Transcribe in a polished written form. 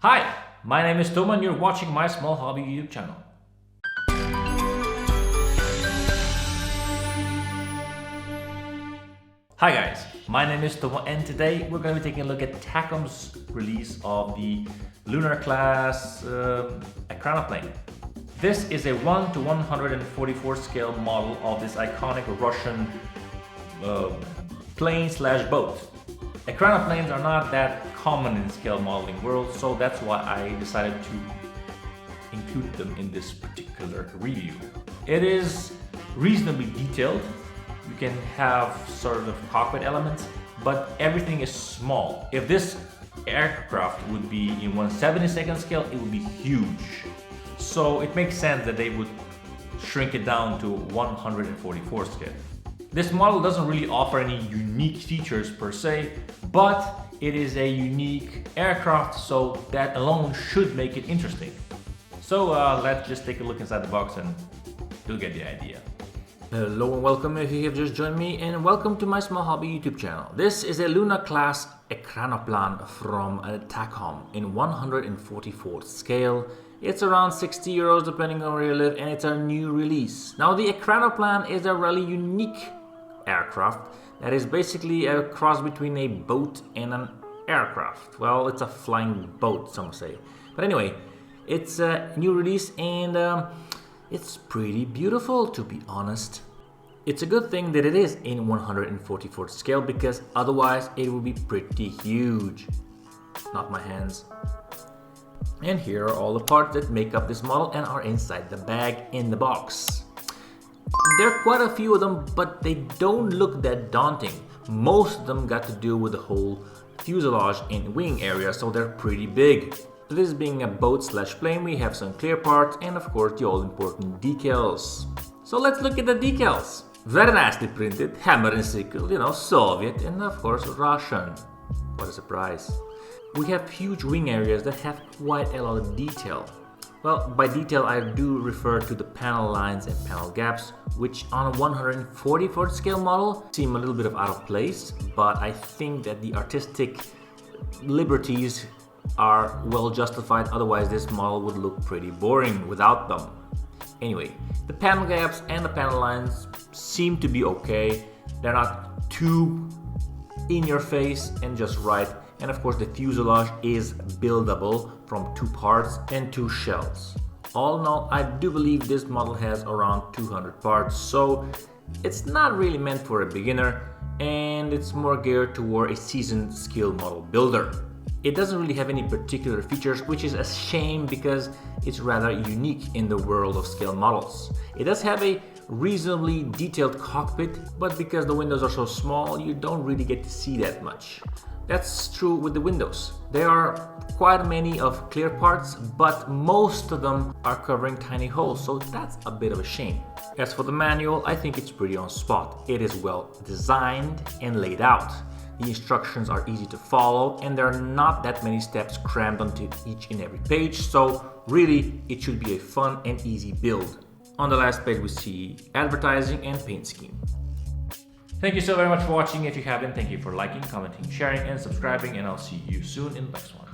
Hi, my name is Tom and you're watching my small hobby YouTube channel. Hi guys, my name is Tom and today we're going to be taking a look at TAKOM's release of the Lun-Class Ekranoplan. This is a 1:144 scale model of this iconic Russian plane/boat. Ekranoplanes are not that common in the scale modeling world, so that's why I decided to include them in this particular review. It is reasonably detailed. You can have sort of cockpit elements, but everything is small. If this aircraft would be in 1/72nd scale, it would be huge. So it makes sense that they would shrink it down to 144 scale. This model doesn't really offer any unique features per se, but it is a unique aircraft, so that alone should make it interesting. So let's just take a look inside the box and you'll get the idea. Hello and welcome if you have just joined me, and welcome to my small hobby YouTube channel. This is a Lun-Class Ekranoplan from TAKOM in 144th scale. It's around 60 euros depending on where you live, and it's a new release. Now the Ekranoplan is a really unique aircraft that is basically a cross between a boat and an aircraft. Well, it's a flying boat, some say. But anyway, it's a new release and it's pretty beautiful, to be honest. It's a good thing that it is in 144th scale, because otherwise it would be pretty huge. Not my hands. And here are all the parts that make up this model and are inside the bag in the box. There are quite a few of them, but they don't look that daunting. Most of them got to do with the whole fuselage and wing area, so they're pretty big. This being a boat/plane, we have some clear parts and of course the all-important decals. So let's look at the decals. Very nicely printed, hammer and sickle, Soviet and of course Russian. What a surprise. We have huge wing areas that have quite a lot of detail. Well, by detail I do refer to the panel lines and panel gaps, which on a 144th scale model seem a little bit out of place, but I think that the artistic liberties are well justified, otherwise this model would look pretty boring without them. Anyway, the panel gaps and the panel lines seem to be okay. They're not too in your face and just right. And of course the fuselage is buildable from 2 parts and 2 shells. All in all, I do believe this model has around 200 parts, so it's not really meant for a beginner, and it's more geared toward a seasoned skill model builder. It doesn't really have any particular features, which is a shame because it's rather unique in the world of scale models. It does have a reasonably detailed cockpit, but because the windows are so small, you don't really get to see that much. That's true with the windows. There are quite many of clear parts, but most of them are covering tiny holes, so that's a bit of a shame. As for the manual, I think it's pretty on spot. It is well designed and laid out. The instructions are easy to follow, and there are not that many steps crammed onto each and every page, so really it should be a fun and easy build. On the last page we see advertising and paint scheme. Thank you so very much for watching. If you haven't, thank you for liking, commenting, sharing and subscribing, and I'll see you soon in the next one.